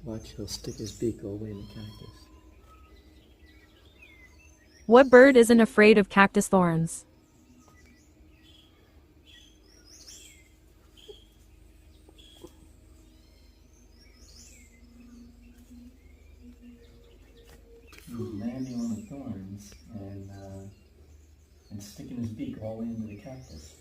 Watch, he'll stick his beak all the way in the cactus. What bird isn't afraid of cactus thorns? He's landing on the thorns and sticking his beak all the way into the cactus.